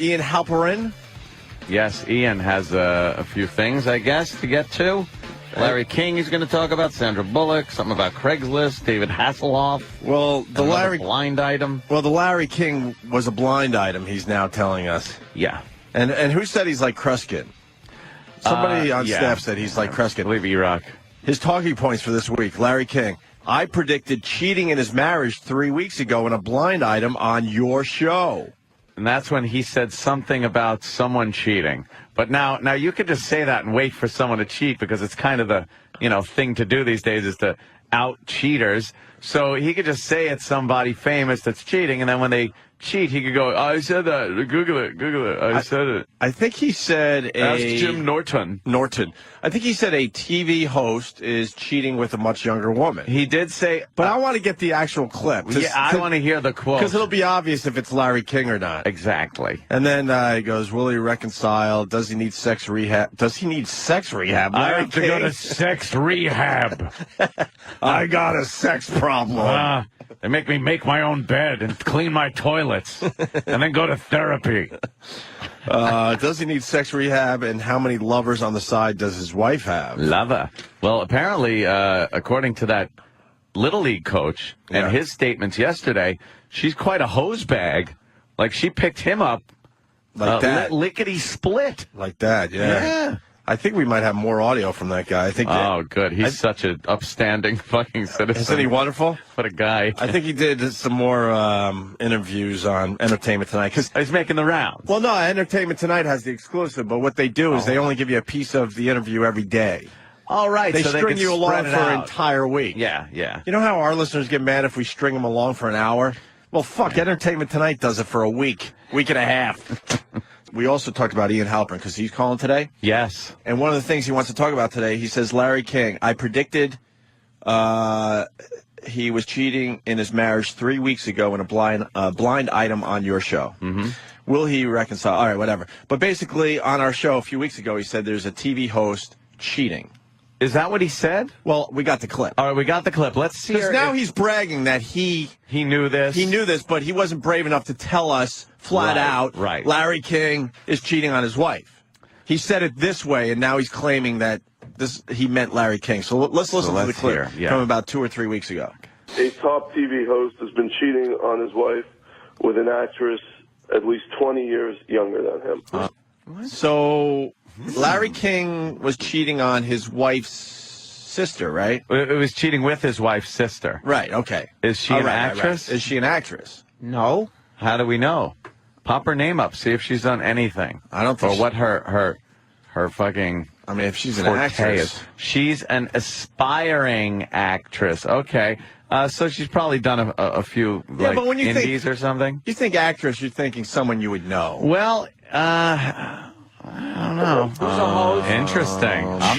Ian Halperin. Yes, Ian has a few things, I guess, to get to. Larry King is going to talk about, Sandra Bullock, something about Craigslist, David Hasselhoff. Well, the blind item. Well, the Larry King was a blind item, he's now telling us. Yeah. And who said he's like Kruskin? Somebody on staff said he's like Kruskin. I believe E-Rock. His talking points for this week, Larry King. I predicted cheating in his marriage 3 weeks ago in a blind item on your show. And that's when he said something about someone cheating. But now you could just say that and wait for someone to cheat because it's kind of the, thing to do these days is to out cheaters. So he could just say it's somebody famous that's cheating, and then when they cheat, he could go, I said that. Google it. I said it. I think he said Ask Jim Norton. I think he said a TV host is cheating with a much younger woman. He did say... But I want to get the actual clip. I want to hear the quote. Because it'll be obvious if it's Larry King or not. Exactly. And then he goes, will he reconcile? Does he need sex rehab? Does he need sex rehab? I have to go to sex rehab. I got a sex problem. They make me make my own bed and clean my toilets and then go to therapy. Does he need sex rehab, and how many lovers on the side does his wife have? Lover. Well, apparently, according to that Little League coach and his statements yesterday, she's quite a hose bag. Like, she picked him up like that. Lickety-split. Like that, yeah. I think we might have more audio from that guy. I think. Good. He's such an upstanding fucking citizen. Isn't he wonderful? What a guy. I think he did some more interviews on Entertainment Tonight. Cause he's making the rounds. Well, no, Entertainment Tonight has the exclusive, but what they do is they only give you a piece of the interview every day. All right. They so string they you along for an out. entire week. Yeah, yeah. You know how our listeners get mad if we string them along for an hour? Well, fuck, Entertainment Tonight does it for a week and a half. We also talked about Ian Halperin because he's calling today. Yes. And one of the things he wants to talk about today, he says, Larry King, I predicted he was cheating in his marriage 3 weeks ago in a blind item on your show. Mm-hmm. Will he reconcile? All right, whatever. But basically, on our show a few weeks ago, he said there's a TV host cheating. Is that what he said? Well, we got the clip. All right, we got the clip. Let's see. Because now he's bragging that he knew this. He knew this, but he wasn't brave enough to tell us flat out. Right. Larry King is cheating on his wife. He said it this way, and now he's claiming that he meant Larry King. So let's listen to the clip from about 2 or 3 weeks ago. A top TV host has been cheating on his wife with an actress at least 20 years younger than him. So Larry King was cheating on his wife's sister, right? It was cheating with his wife's sister. Right, okay. Is she an actress? Right. Is she an actress? No. How do we know? Pop her name up, see if she's done anything. I don't think Or what her fucking... I mean, if she's an actress. She's an aspiring actress. Okay. So she's probably done a few but when you indies or something. You think actress, you're thinking someone you would know. Well, I don't know. Who's a host? Interesting. I'm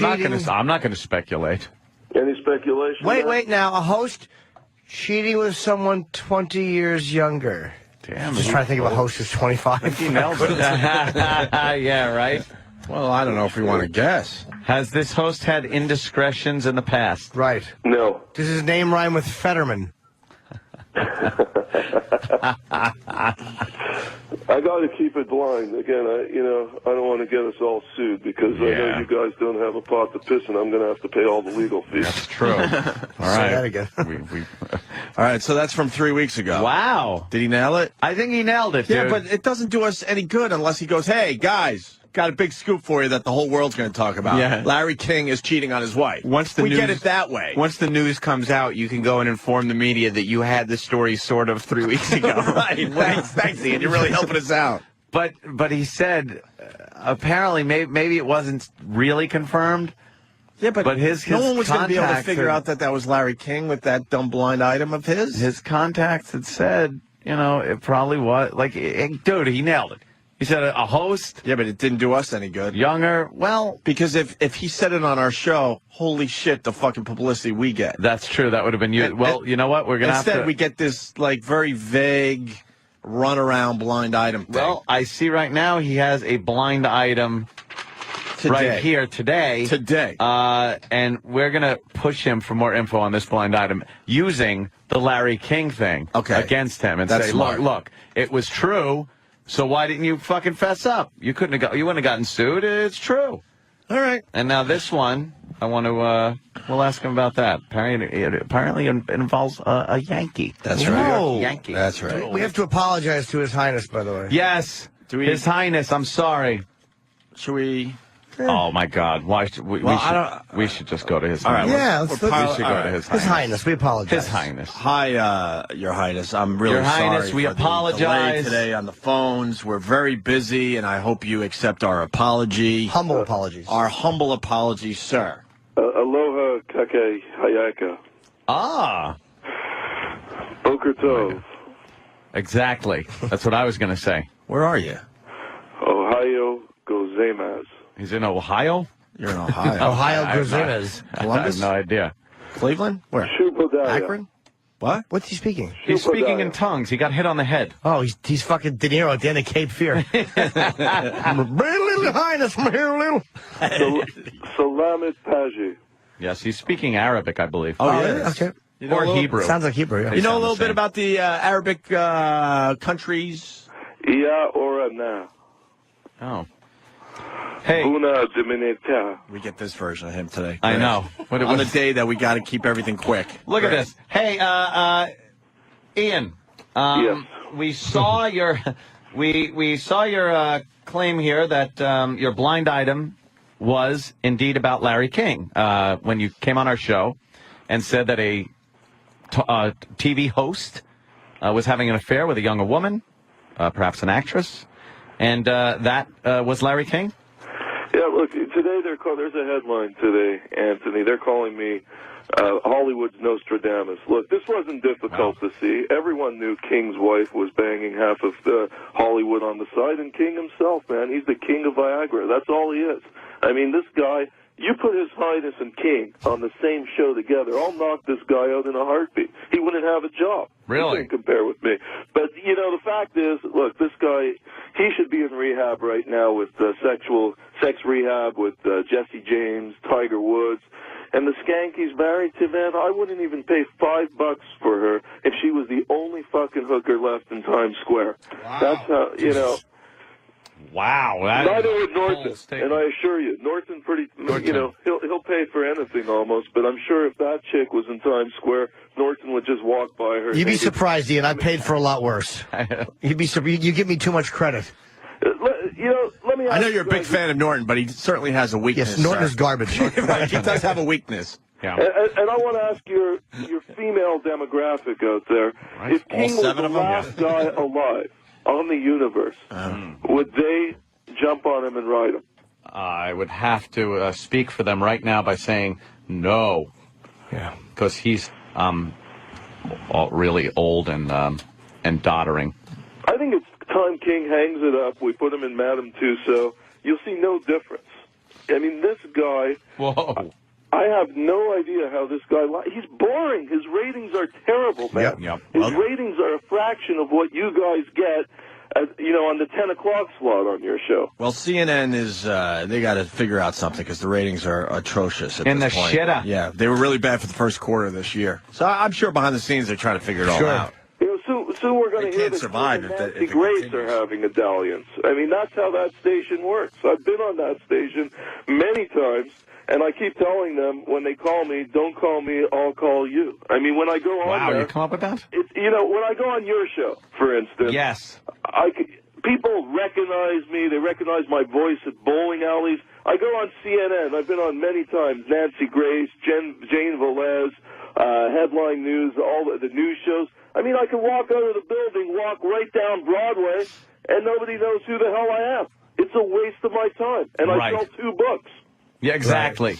not gonna speculate. Any speculation? Wait now. A host cheating with someone 20 years younger. Damn. Just trying to think of a host who's 25. He nailed it. Yeah, right? Well, I don't know if we want to guess. Has this host had indiscretions in the past? Right. No. Does his name rhyme with Fetterman? I got to keep it blind. Again, I don't want to get us all sued because I know you guys don't have a pot to piss in. I'm going to have to pay all the legal fees. That's true. All right. Say that again. All right, so that's from 3 weeks ago. Wow. Did he nail it? I think he nailed it, Yeah, dude. but it doesn't do us any good unless he goes, hey, guys, got a big scoop for you that the whole world's going to talk about. Yeah. Larry King is cheating on his wife. We get it that way. Once the news comes out, you can go and inform the media that you had the story sort of 3 weeks ago. Right. Thanks, Ian. You're really helping us out. But he said apparently maybe it wasn't really confirmed. Yeah, but his no one was going to be able to figure contacts out that was Larry King with that dumb blind item of his. His contacts had said, it probably was. Like, dude, he nailed it. He said a host. Yeah, but it didn't do us any good. Younger. Well, because if he said it on our show, holy shit, the fucking publicity we get. That's true. That would have been you. Well, you know what? We're going to have to. Instead, we get this, like, very vague run-around blind item thing. Well, I see right now he has a blind item right here today. And we're going to push him for more info on this blind item using the Larry King thing against him and say, look, it was true So why didn't you fucking fess up? You couldn't have you wouldn't have gotten sued. It's true. All right. And now this one, I want to, we'll ask him about that. Apparently it involves a Yankee. That's right. Whoa. Yankee. That's right. We have to apologize to His Highness, by the way. Yes. His Highness, I'm sorry. Should we? Oh, my God. Why should we should just go to His Highness. Yeah, we let's should go to His Highness. His Highness, we apologize. His Highness. Hi, Your Highness. I'm really Your Highness, sorry we for apologize. the delay today on the phones. We're very busy, and I hope you accept our apology. Humble apologies. Our humble apologies, sir. Aloha kake hayaka. Ah. Boker tov. Exactly. That's what I was going to say. Where are you? Ohio gozaimasu. He's in Ohio? You're in Ohio. Ohio I have Grizzlies. I have no idea. Cleveland? Where? Shubodaya. Akron? What? What's he speaking? He's speaking in tongues. He got hit on the head. Oh, he's fucking De Niro at the end of Cape Fear. Little Highness from here, little. Salamat Paji. Yes, he's speaking Arabic, I believe. Oh, yeah. Okay. You know Or a little- Hebrew. Sounds like Hebrew, yeah. You know a sound little the bit same. about the Arabic countries? Ia ora na. Oh. Hey, Una dimineta. We get this version of him today. I know. What it On the was- day that we got to keep everything quick. look at this. Hey, Ian. Yes. We saw your we saw your claim here that your blind item was indeed about Larry King when you came on our show and said that a TV host was having an affair with a younger woman, perhaps an actress, and that was Larry King. Yeah, look, today there's a headline today, Anthony. They're calling me Hollywood's Nostradamus. Look, this wasn't difficult to see. Everyone knew King's wife was banging half of Hollywood on the side, and King himself, man, he's the king of Viagra. That's all he is. I mean, this guy, you put His Highness and King on the same show together, I'll knock this guy out in a heartbeat. He wouldn't have a job. Really? He couldn't compare with me. But, you know, the fact is, look, this guy, he should be in rehab right now with sex rehab with Jesse James, Tiger Woods. And the skank he's married to, man, I wouldn't even pay $5 for her if she was the only fucking hooker left in Times Square. Wow. That's how, you know. Wow. Neither would Norton, and I assure you, Norton you know, he'll pay for anything almost, but I'm sure if that chick was in Times Square, Norton would just walk by her. You'd be surprised, Ian. I paid for a lot worse. You give me too much credit. You know, let me ask I know you're a you big guys- fan of Norton, but he certainly has a weakness. Yes, Norton sir. is garbage. Right, he does have a weakness. Yeah. And I want to ask your female demographic out there, Right. if King was seven the of them? last guy alive on the universe, would they jump on him and ride him? I would have to speak for them right now by saying no. Yeah. Because he's really old and doddering. I think it's time King hangs it up. We put him in Madame Tussauds. You'll see no difference. I mean, this guy, Whoa. I have no idea how this guy... He's boring. His ratings are terrible, man. Yep. His ratings are a fraction of what you guys get, on the 10 o'clock slot on your show. Well, CNN is, they got to figure out something because the ratings are atrocious at In this the point. shitter. Yeah, they were really bad for the first quarter of this year. So I'm sure behind the scenes they're trying to figure it all out. You know, soon we're going They to hear can't that survive King if and it Nancy Grace continues. are having a dalliance. I mean, that's how that station works. I've been on that station many times, and I keep telling them when they call me, don't call me, I'll call you. I mean, when I go on Wow, there, you come up with that? it's, when I go on your show, for instance, Yes. people recognize me. They recognize my voice at bowling alleys. I go on CNN. I've been on many times. Nancy Grace, Jane Velez, Headline News, all the news shows. I mean, I can walk out of the building, walk right down Broadway, and nobody knows who the hell I am. It's a waste of my time. And I Right. sell 2 books. Yeah, exactly.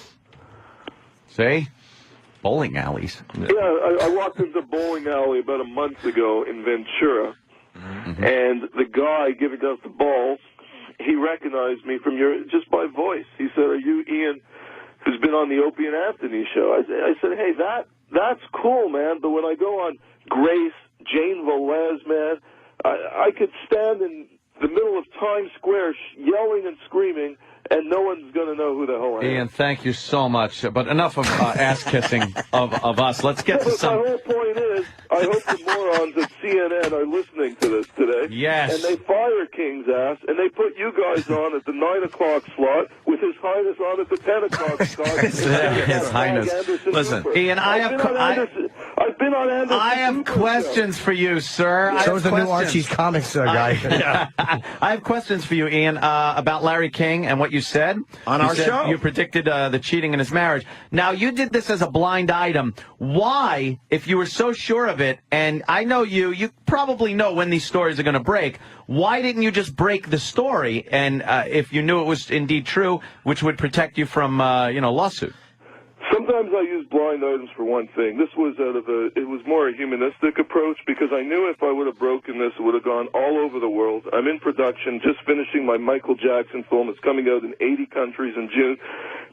See? Bowling alleys. Yeah, I walked into bowling alley about a month ago in Ventura, and the guy giving us the balls, he recognized me from just by voice. He said, "Are you Ian, who's been on the Opie and Anthony show?" I said, "Hey, that's cool, man." But when I go on Grace, Jane Velez, man, I could stand in the middle of Times Square yelling and screaming, and no one's going to know who the hell I am. Ian, thank you so much. But enough of ass-kissing of us. Let's get to But some... my whole point is, I hope the morons at CNN are listening to this today. Yes. And they fire King's ass, and they put you guys on at the 9 o'clock slot, with His Highness on at the 10 o'clock slot. His Highness. Listen, Ian, I've been on Anderson I have Cooper's questions for you, sir. So is the new questions. Archie's Comics guy. I have questions for you, Ian, about Larry King and what you said. On You our said show. You predicted the cheating in his marriage. Now, you did this as a blind item. Why, if you were so sure of it, and I know you probably know when these stories are going to break, why didn't you just break the story, and if you knew it was indeed true, which would protect you from, lawsuit? Sometimes I use blind items for one thing. This was it was more a humanistic approach, because I knew if I would have broken this, it would have gone all over the world. I'm in production, just finishing my Michael Jackson film. It's coming out in 80 countries in June.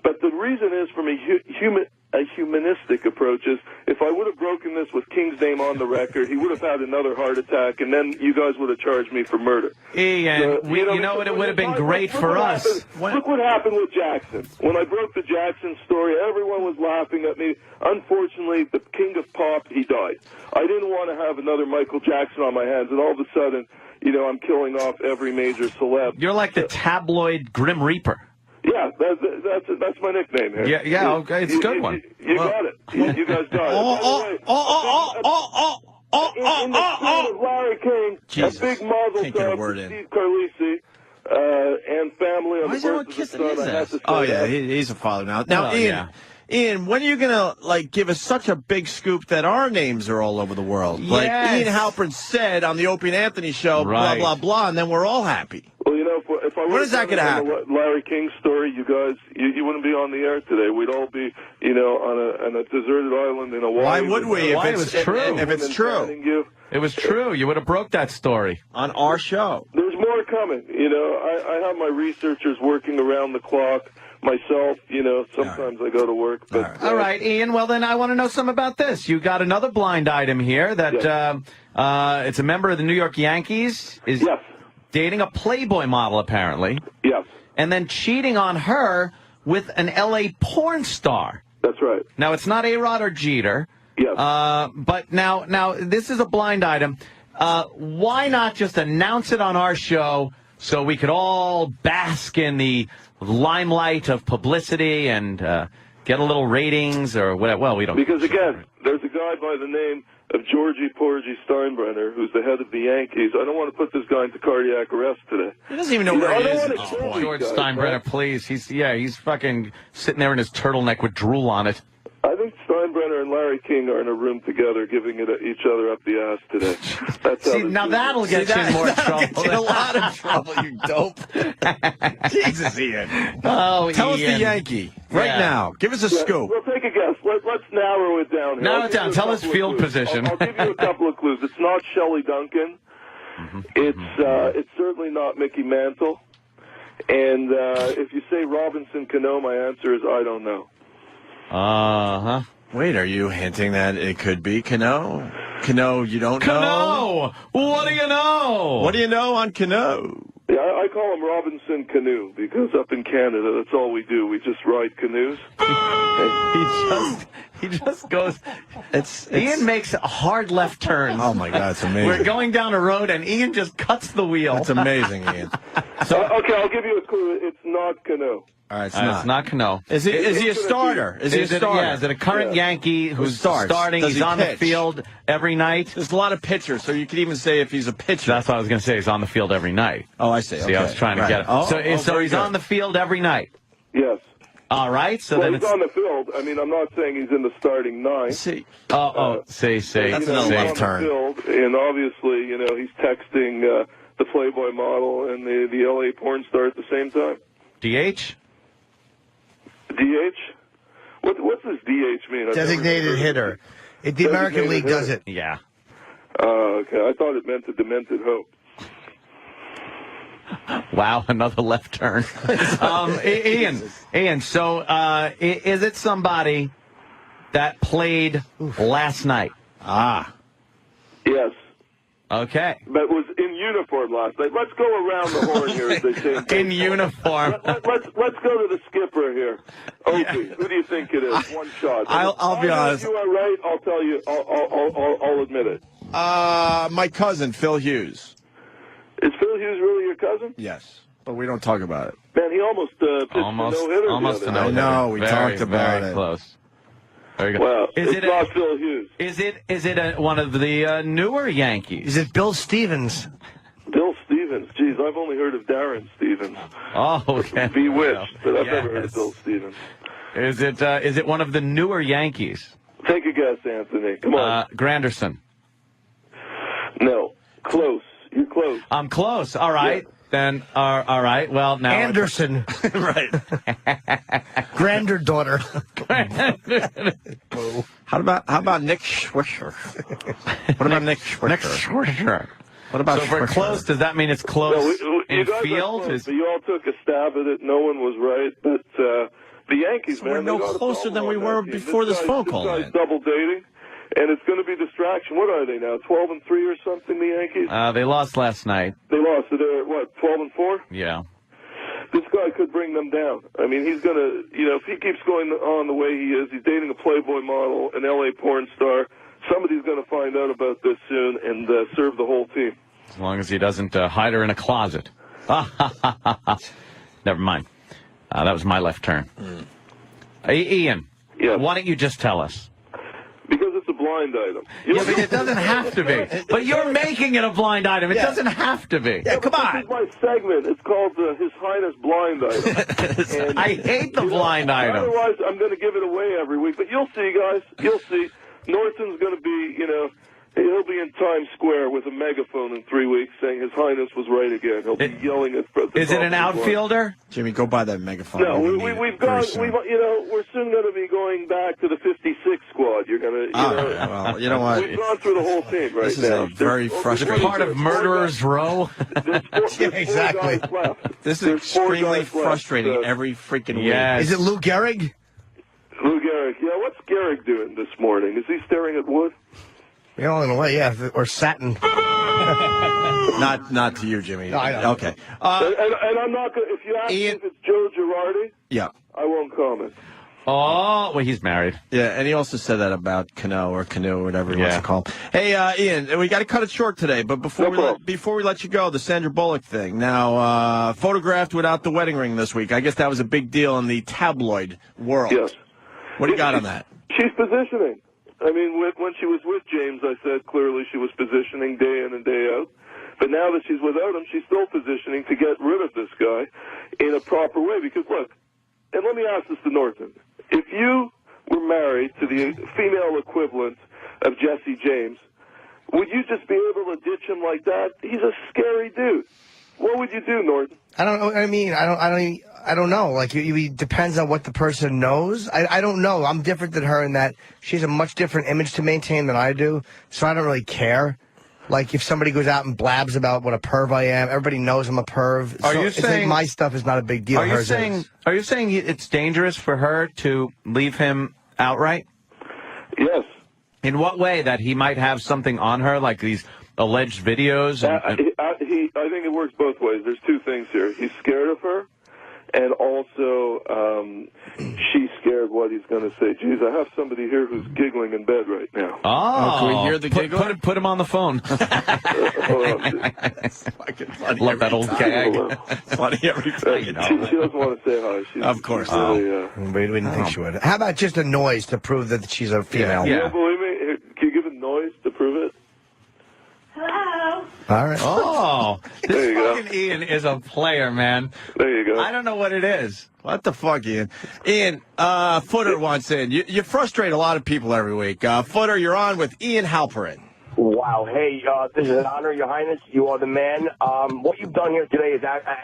But the reason is, from a humanistic approach, is if I would have broken this with King's name on the record, he would have had another heart attack, and then you guys would have charged me for murder. Ian, it would have been great for us. Look what happened with Jackson. When I broke the Jackson story, everyone was laughing at me. Unfortunately, the king of pop, he died. I didn't want to have another Michael Jackson on my hands, and all of a sudden, I'm killing off every major celeb. You're like the tabloid Grim Reaper. Yeah, that's my nickname here. Yeah, okay, it's a good one. You got it. You guys got it. In the spirit of Larry King, Jesus. a big mazel Can't get a tov word to in. Steve Carlisi and family on Why is the everyone birth of kissing the his son. I have ass? to say Oh, yeah, that. he's a father now. Now, Oh, Ian, yeah. Ian, when are you going to, give us such a big scoop that our names are all over the world? Yes. Like Ian Halperin said on the Opie and Anthony show, Right. blah, blah, blah, and then we're all happy. Well, if I When is that gonna happen? Larry King story, you guys, you wouldn't be on the air today. We'd all be, on a deserted island in Hawaii. Why would we Why? if It was it's true. If it's true It was true. You would have broke that story. on our show? There's more coming. I have my researchers working around the clock. Myself, sometimes I go to work. But, All right, Ian. Well, then I want to know something about this. You got another blind item here that it's a member of the New York Yankees is Yes. dating a Playboy model, apparently, Yes, and then cheating on her with an L.A. porn star. that's right. Now, it's not A-Rod or Jeter. Yes. But now this is a blind item. Why not just announce it on our show so we could all bask in the limelight of publicity and get a little ratings or whatever? Well, we don't. Because, again, there's a guy by the name of Georgie Porgy Steinbrenner, who's the head of the Yankees. I don't want to put this guy into cardiac arrest today. He doesn't even know where he I don't is wanna at this kill point. these George guys, Steinbrenner, right? please. He's fucking sitting there in his turtleneck with drool on it. I think Steinbrenner and Larry King are in a room together giving it each other up the ass today. That's how See, this now is. that'll get you in more trouble. Get you in a lot of trouble, you dope. Jesus, Ian. Oh, Tell us Ian. the Yankee right Yeah. now. Give us a Yeah, scoop. Well, take a guess. Let's narrow it down here. Narrow I'll it give down. you a Tell us couple of field clues. position. I'll give you a couple of clues. It's not Shelley Duncan. It's certainly not Mickey Mantle. And if you say Robinson Cano, my answer is I don't know. Uh-huh. Wait, are you hinting that it could be Cano? Cano, you don't know? Cano! What do you know? What do you know on Cano? Yeah, I call him Robinson Canoe because up in Canada, that's all we do. We just ride canoes. He just goes. It's Ian makes hard left turns. Oh my God, it's amazing. We're going down a road and Ian just cuts the wheel. That's amazing, Ian. Okay, I'll give you a clue. It's not Cano. All right, it's It's not Cano. Is he a starter? Is he a starter? Yeah, is it a current Yankee who's starts? starting? Does He's he on the pitch? field every night. There's a lot of pitchers, so you could even say if he's a pitcher. That's what I was going to say. He's on the field every night. Oh, I see. See, I was trying to get it. Oh, So very he's good. on the field every night. Yes. All right. So Well, then he's it's. on the field. I mean, I'm not saying he's in the starting nine. See, Say. That's another he's left on turn. the field, and obviously, he's texting the Playboy model and the LA porn star at the same time. DH? DH? What's this DH mean? I've never Designated heard of hitter. it. The American Designated League does hitter. it. Yeah. Okay. I thought it meant a demented hope. Wow, another left turn. Ian, so is it somebody that played last night? Ah. Yes. Okay. But was in uniform last night. Let's go around the horn here, as they say. In uniform. Let's go to the skipper here. Opie, who do you think it is? One shot. I'll be honest. If you are right, I'll tell you. I'll admit it. My cousin, Phil Hughes. Is Phil Hughes really your cousin? Yes, but we don't talk about it. Man, he almost pitched a no-hitter. Almost a I no-hitter. know, we talked about very it. Close. Very good. Well, Is it's not Phil Hughes. Is it one of the newer Yankees? Is it Bill Stevens? Bill Stevens. Jeez, I've only heard of Darren Stevens. Oh, okay. Bewitched, but I've never heard of Yes. Bill Stevens. Is it one of the newer Yankees? Take a guess, Anthony. Come on. Granderson. No. Close. You're close. I'm close. All right. Yeah. Then, all right. Well, now. Anderson. Right. Granddaughter. How about Nick Swisher? What about Nick Swisher? Next Swisher. What about So if we're Swisher? close, does that mean it's close You in guys are field? close, but you all took a stab at it. No one was right. But the Yankees, So man, we're no they got a closer problem than we on were that team. before this phone call, This man. guy's double dating, and it's going to be distraction. What are they now? 12-3 or something? The Yankees. They lost last night. They lost. So they're what? 12-4. Yeah. This guy could bring them down. I mean, he's going to, if he keeps going on the way he is, he's dating a Playboy model, an L.A. porn star. Somebody's going to find out about this soon and serve the whole team. As long as he doesn't hide her in a closet. Never mind. That was my left turn. Hey, Ian, Yeah. why don't you just tell us? Because it's a blind item. Yeah, but it doesn't have to be. But you're making it a blind item. It doesn't have to be. Yeah, come on. This is my segment. It's called His Highness Blind Item. And, I hate the blind item. Otherwise, I'm going to give it away every week. But you'll see, guys. You'll see. Norton's going to be, he'll be in Times Square with a megaphone in 3 weeks saying His Highness was right again. He'll be yelling at President. Is it an outfielder? Jimmy, go buy that megaphone. No, We need it we've very gone. soon. We're soon going to be going back to the 56 squad. You're going to, Well, you know what? we've gone through the whole team right This is now. a very There's frustrating- Part of Murderer's Row? There's four exactly. guys left. This is There's four extremely guys left. frustrating every freaking week. Yes. Is it Lou Gehrig? Lou Gehrig. Yeah, what's Gehrig doing this morning? Is he staring at wood? In a way, yeah. Or satin. Not to you, Jimmy. No, I know. Okay. And I'm not going to, if you ask me Ian- if it's Joe Girardi, Yeah. I won't comment. Oh, well, he's married. Yeah, and he also said that about Canoe or whatever he wants Yeah. to call him. Hey, Ian, we got to cut it short today, but before No we problem. let you go, the Sandra Bullock thing. Now, photographed without the wedding ring this week. I guess that was a big deal in the tabloid world. Yes. What do you got on that? She's positioning. I mean, when she was with James, I said clearly she was positioning day in and day out. But now that she's without him, she's still positioning to get rid of this guy in a proper way. Because, look, and let me ask this to Norton. If you were married to the female equivalent of Jesse James, would you just be able to ditch him like that? He's a scary dude. What would you do, Norton? I don't know. I don't know. Like, it depends on what the person knows. I don't know. I'm different than her in that she has a much different image to maintain than I do, so I don't really care. Like, if somebody goes out and blabs about what a perv I am, everybody knows I'm a perv. Are So you it's saying- like my stuff is not a big deal. Are you Hers saying is. it's dangerous for her to leave him outright? Yes. In what way? That he might have something on her, like these alleged videos? I think it works both ways. There's two things here. He's scared of her, and also she's scared what he's going to say. Geez, I have somebody here who's giggling in bed right now. Oh, can we hear the giggle? Put him on the phone. Hold on. Fucking funny Love that every old time. gag. Hold on. Funny every time. She doesn't want to say hi. She's Of course. really, We didn't think she would. How about just a noise to prove that she's a female? Yeah. You don't believe me? Here, can you give a noise to prove it? Hello. All right. Oh, There this you go. fucking Ian is a player, man. There you go. I don't know what it is. What the fuck, Ian? Ian, Footer wants in. You frustrate a lot of people every week. Footer, you're on with Ian Halperin. Wow. Hey, this is an honor, Your Highness. You are the man. What you've done here today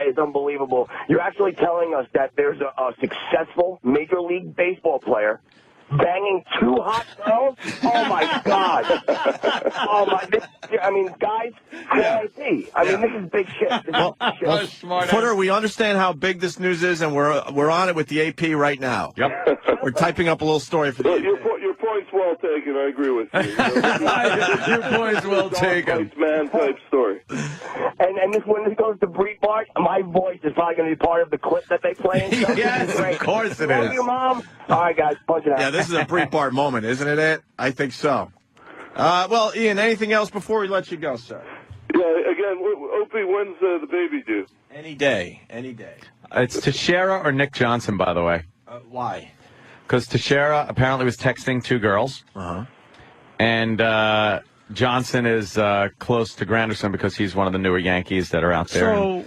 is unbelievable. You're actually telling us that there's a successful Major League Baseball player banging two hot girls? Oh, my God. Oh, my. Guys, crazy. This is big shit. This is shit. Footer, we understand how big this news is, and we're on it with the AP right now. Yep. We're typing up a little story for Look, the your point's well taken. I agree with you. Your point's well taken. Man type story. And when this goes to Breitbart, my voice is probably going to be part of the clip that they play. And stuff. Yes, of course it Love is. you, Mom. All right, guys, punch it out. Yeah, this is a Breitbart moment, isn't it, Ed? I think so. Well, Ian, anything else before we let you go, sir? Yeah, again, Opie, when's the baby due? Any day. Any day. It's Teixeira or Nick Johnson, by the way. Why? Because Teixeira apparently was texting two girls. Uh-huh. And Johnson is close to Granderson because he's one of the newer Yankees that are out there.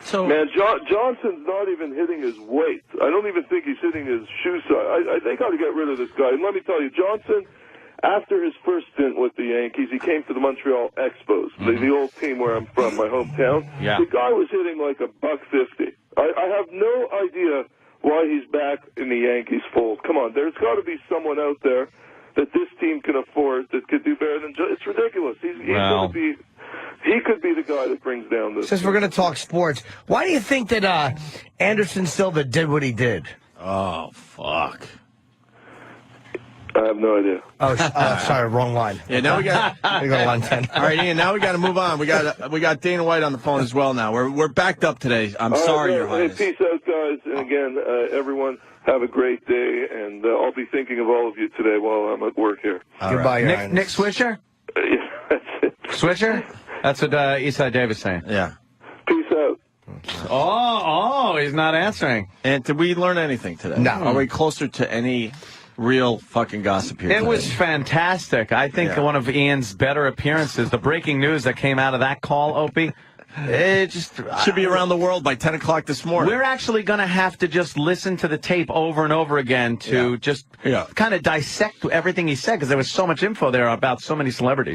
So Man, Johnson's not even hitting his weight. I don't even think he's hitting his shoe size. They got to get rid of this guy. And let me tell you, Johnson, after his first stint with the Yankees, he came to the Montreal Expos, the old team where I'm from, my hometown. Yeah. The guy was hitting like $150. I have no idea why he's back in the Yankees fold. Come on, there's got to be someone out there that this team can afford that could do better than It's ridiculous. He's going to be... He could be the guy that brings down this. Since we're going to talk sports, why do you think that Anderson Silva did what he did? Oh, fuck. I have no idea. Oh, sorry, wrong line. Yeah, now we got... We go line 10. All right, Ian, now we got to move on. We got Dana White on the phone as well now. We're backed up today. I'm sorry, Your Highness. Hey, peace out, guys. And again, everyone, have a great day. And I'll be thinking of all of you today while I'm at work here. Goodbye, Your Highness. Nick Swisher? Yeah, that's it. Swisher? That's what Eastside Dave is saying. Yeah. Peace out. Oh, he's not answering. And did we learn anything today? No. Are we closer to any real fucking gossip here It today? was fantastic. I think one of Ian's better appearances, the breaking news that came out of that call, Opie, it just should be around the world by 10 o'clock this morning. We're actually going to have to just listen to the tape over and over again to just kind of dissect everything he said because there was so much info there about so many celebrities.